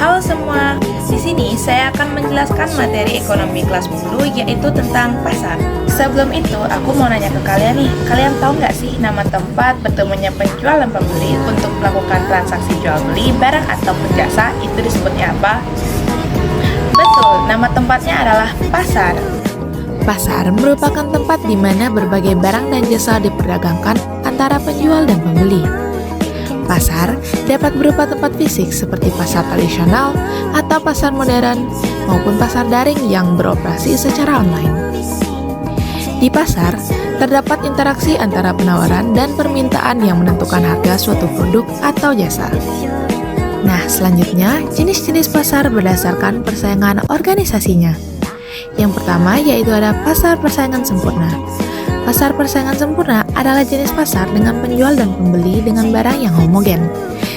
Halo semua, di sini saya akan menjelaskan materi ekonomi kelas 10 yaitu tentang pasar. Sebelum itu, aku mau nanya ke kalian nih, kalian tahu nggak sih nama tempat bertemunya penjual dan pembeli untuk melakukan transaksi jual beli barang ataupun jasa itu disebutnya apa? Betul, nama tempatnya adalah pasar. Pasar merupakan tempat di mana berbagai barang dan jasa diperdagangkan antara penjual dan pembeli. Pasar dapat berupa tempat fisik seperti pasar tradisional atau pasar modern maupun pasar daring yang beroperasi secara online. Di pasar, terdapat interaksi antara penawaran dan permintaan yang menentukan harga suatu produk atau jasa. Nah, selanjutnya jenis-jenis pasar berdasarkan persaingan organisasinya. Yang pertama yaitu ada pasar persaingan sempurna. Pasar persaingan sempurna adalah jenis pasar dengan penjual dan pembeli dengan barang yang homogen,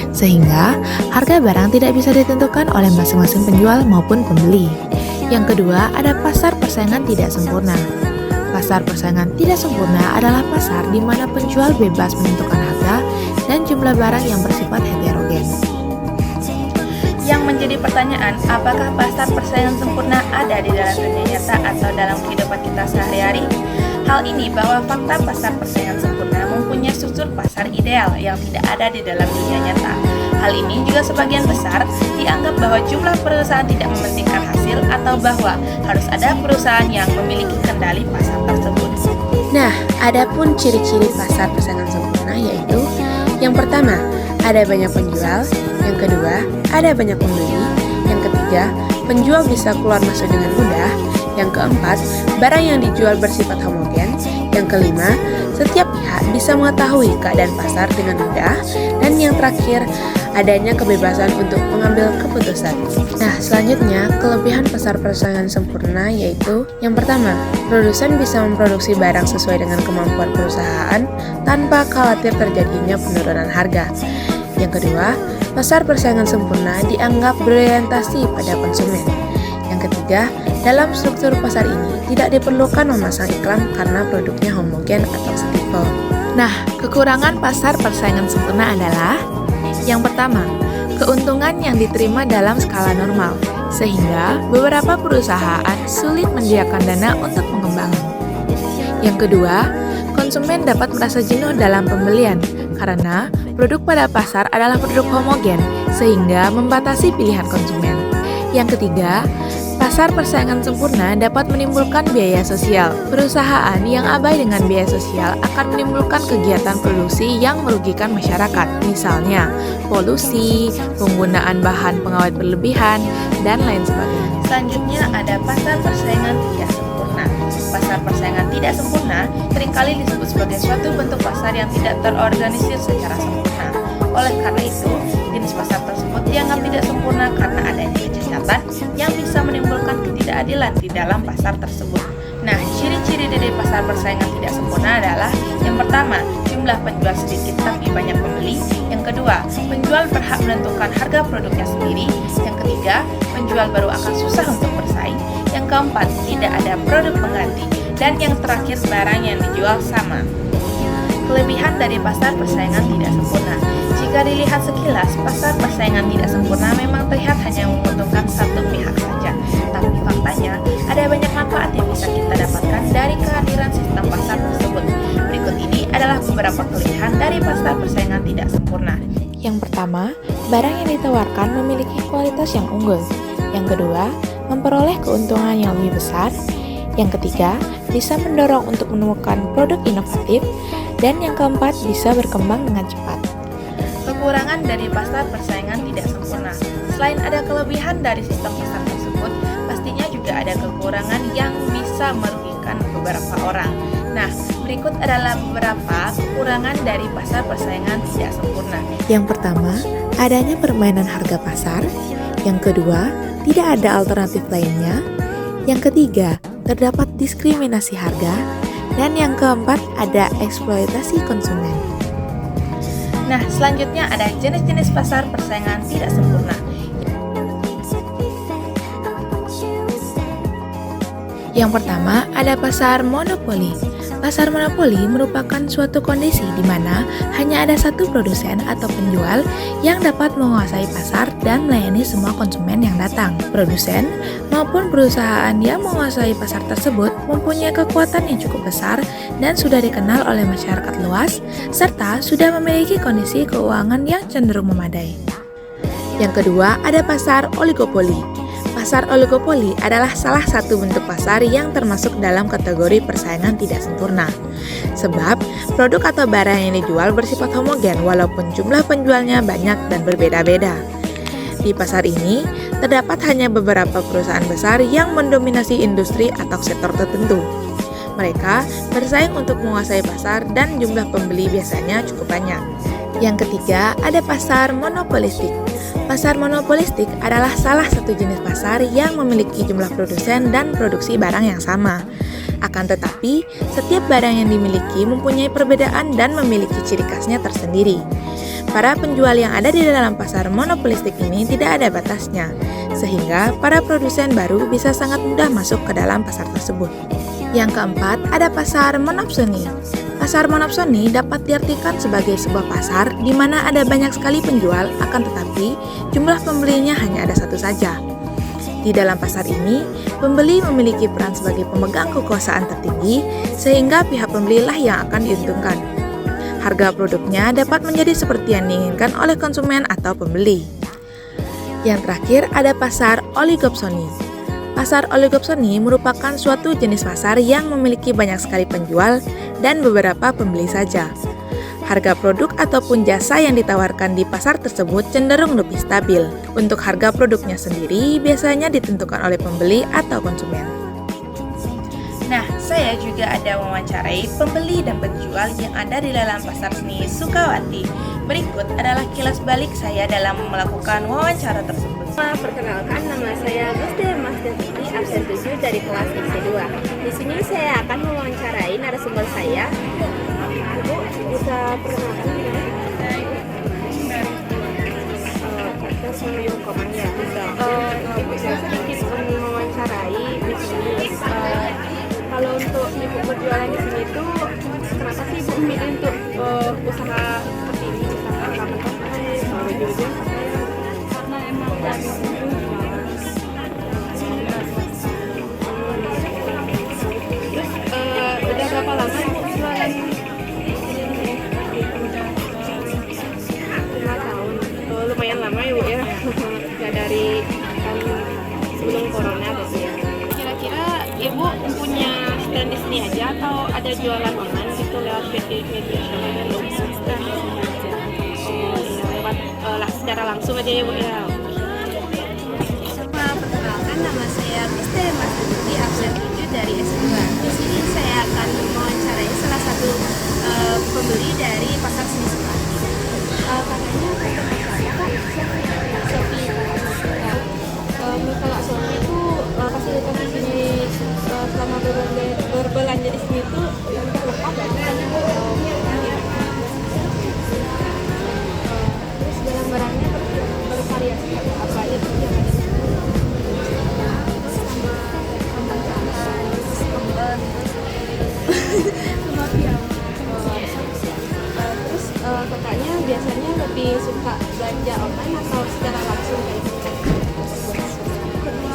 sehingga harga barang tidak bisa ditentukan oleh masing-masing penjual maupun pembeli. Yang kedua, ada pasar persaingan tidak sempurna. Pasar persaingan tidak sempurna adalah pasar di mana penjual bebas menentukan harga dan jumlah barang yang bersifat heterogen. Yang menjadi pertanyaan, apakah pasar persaingan sempurna ada di dalam dunia nyata atau dalam kehidupan kita sehari-hari? Hal ini bahwa fakta pasar persaingan sempurna mempunyai struktur pasar ideal yang tidak ada di dalam dunia nyata. Hal ini juga sebagian besar dianggap bahwa jumlah perusahaan tidak mementingkan hasil atau bahwa harus ada perusahaan yang memiliki kendali pasar tersebut. Nah, adapun ciri-ciri pasar persaingan sempurna yaitu yang pertama, ada banyak penjual, yang kedua, ada banyak pembeli, yang ketiga, penjual bisa keluar masuk dengan mudah, yang keempat, barang yang dijual bersifat homogen, yang kelima, setiap pihak bisa mengetahui keadaan pasar dengan mudah, dan yang terakhir, adanya kebebasan untuk mengambil keputusan. Nah, selanjutnya, kelebihan pasar persaingan sempurna yaitu yang pertama, produsen bisa memproduksi barang sesuai dengan kemampuan perusahaan tanpa khawatir terjadinya penurunan harga. Yang kedua, pasar persaingan sempurna dianggap berorientasi pada konsumen. Yang ketiga, dalam struktur pasar ini tidak diperlukan memasang iklan karena produknya homogen atau setipe. Nah, kekurangan pasar persaingan sempurna adalah yang pertama, keuntungan yang diterima dalam skala normal, sehingga beberapa perusahaan sulit menyediakan dana untuk pengembangan. Yang kedua, konsumen dapat merasa jenuh dalam pembelian, karena produk pada pasar adalah produk homogen, sehingga membatasi pilihan konsumen. Yang ketiga, pasar persaingan sempurna dapat menimbulkan biaya sosial. Perusahaan yang abai dengan biaya sosial akan menimbulkan kegiatan produksi yang merugikan masyarakat, misalnya polusi, penggunaan bahan pengawet berlebihan, dan lain sebagainya. Selanjutnya ada pasar persaingan tidak sempurna. Pasar persaingan tidak sempurna seringkali disebut sebagai suatu bentuk pasar yang tidak terorganisir secara sempurna. Oleh karena itu, jenis pasar tersebut dianggap tidak sempurna karena adanya kecacatan yang bisa menimbulkan ketidakadilan di dalam pasar tersebut. Nah, ciri-ciri dari pasar persaingan tidak sempurna adalah yang pertama, jumlah penjual sedikit tapi banyak pembeli. Yang kedua, penjual berhak menentukan harga produknya sendiri. Yang ketiga, penjual baru akan susah untuk bersaing. Yang keempat, tidak ada produk pengganti. Dan yang terakhir, barang yang dijual sama. Kelebihan dari pasar persaingan tidak sempurna. Jika dilihat sekilas, pasar persaingan tidak sempurna memang terlihat hanya menguntungkan satu pihak saja. Tapi faktanya, ada banyak manfaat yang bisa kita dapatkan dari kehadiran sistem pasar tersebut. Berikut ini adalah beberapa kelebihan dari pasar persaingan tidak sempurna. Yang pertama, barang yang ditawarkan memiliki kualitas yang unggul. Yang kedua, memperoleh keuntungan yang lebih besar. Yang ketiga, bisa mendorong untuk menemukan produk inovatif. Dan yang keempat, bisa berkembang dengan cepat. Kekurangan dari pasar persaingan tidak sempurna. Selain ada kelebihan dari sistem pasar tersebut, pastinya juga ada kekurangan yang bisa merugikan beberapa orang. Nah, berikut adalah beberapa kekurangan dari pasar persaingan tidak sempurna. Yang pertama, adanya permainan harga pasar. Yang kedua, tidak ada alternatif lainnya. Yang ketiga, terdapat diskriminasi harga. Dan yang keempat, ada eksploitasi konsumen. Nah, selanjutnya ada jenis-jenis pasar persaingan tidak sempurna. Yang pertama, ada pasar monopoli. Pasar monopoli merupakan suatu kondisi di mana hanya ada satu produsen atau penjual yang dapat menguasai pasar dan melayani semua konsumen yang datang. Produsen maupun perusahaan yang menguasai pasar tersebut mempunyai kekuatan yang cukup besar dan sudah dikenal oleh masyarakat luas, serta sudah memiliki kondisi keuangan yang cenderung memadai. Yang kedua, ada pasar oligopoli. Pasar oligopoli adalah salah satu bentuk pasar yang termasuk dalam kategori persaingan tidak sempurna. Sebab, produk atau barang yang dijual bersifat homogen walaupun jumlah penjualnya banyak dan berbeda-beda. Di pasar ini, terdapat hanya beberapa perusahaan besar yang mendominasi industri atau sektor tertentu. Mereka bersaing untuk menguasai pasar dan jumlah pembeli biasanya cukup banyak. Yang ketiga, ada pasar monopolistik. Pasar monopolistik adalah salah satu jenis pasar yang memiliki jumlah produsen dan produksi barang yang sama. Akan tetapi, setiap barang yang dimiliki mempunyai perbedaan dan memiliki ciri khasnya tersendiri. Para penjual yang ada di dalam pasar monopolistik ini tidak ada batasnya, sehingga para produsen baru bisa sangat mudah masuk ke dalam pasar tersebut. Yang keempat, ada pasar monopsoni. Pasar monopsoni dapat diartikan sebagai sebuah pasar di mana ada banyak sekali penjual, akan tetapi jumlah pembelinya hanya ada satu saja. Di dalam pasar ini, pembeli memiliki peran sebagai pemegang kekuasaan tertinggi, sehingga pihak pembelilah yang akan diuntungkan. Harga produknya dapat menjadi seperti yang diinginkan oleh konsumen atau pembeli. Yang terakhir, ada pasar oligopsoni. Pasar oligopsoni merupakan suatu jenis pasar yang memiliki banyak sekali penjual dan beberapa pembeli saja. Harga produk ataupun jasa yang ditawarkan di pasar tersebut cenderung lebih stabil. Untuk harga produknya sendiri biasanya ditentukan oleh pembeli atau konsumen. Nah, saya juga ada mewawancarai pembeli dan penjual yang ada di dalam pasar seni Sukawati. Berikut adalah kilas balik saya dalam melakukan wawancara tersebut. Perkenalkan, nama saya Gusti Mas Devini, absen 7 dari kelas IC2. Di sini saya akan mewawancarai narasumber saya. Ibu bisa perkenalkan diri? Kita sebelum komen ya. Ibu saya sedikit mewawancarai di sini. Kalau untuk ibu berjualan di sini tuh, kenapa sih ibu memilih untuk usaha seperti ini, usaha kapan ujung-ujung? Karena emang dari dulu terus udah berapa lama ibu jualan? 5 tahun. Lumayan lama ibu ya. Ya dari kan sebelum corona berarti ya. Kira-kira ibu punya stand di sini aja atau ada jualan online gitu lewat media sosial? Lewat secara langsung aja ya bu ya. Perkenalkan, nama saya Gusti Mas Devini, absen 7 dari S2. Di sini saya akan mewawancarai salah satu pembeli dari pasar seni Sukawati. Sophie. Kalau Sophie itu fasilitas di sini selama berbelanja di sini itu lengkap terus barang-barangnya bervariasi apa aja tuh yang ada di sini? Terus kakaknya biasanya lebih suka belanja online atau secara langsung kayak gitu?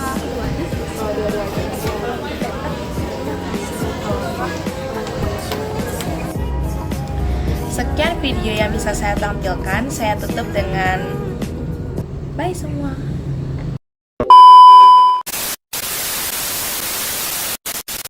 Dua-duanya. Sekian video yang bisa saya tampilkan. Saya tutup dengan bye semua.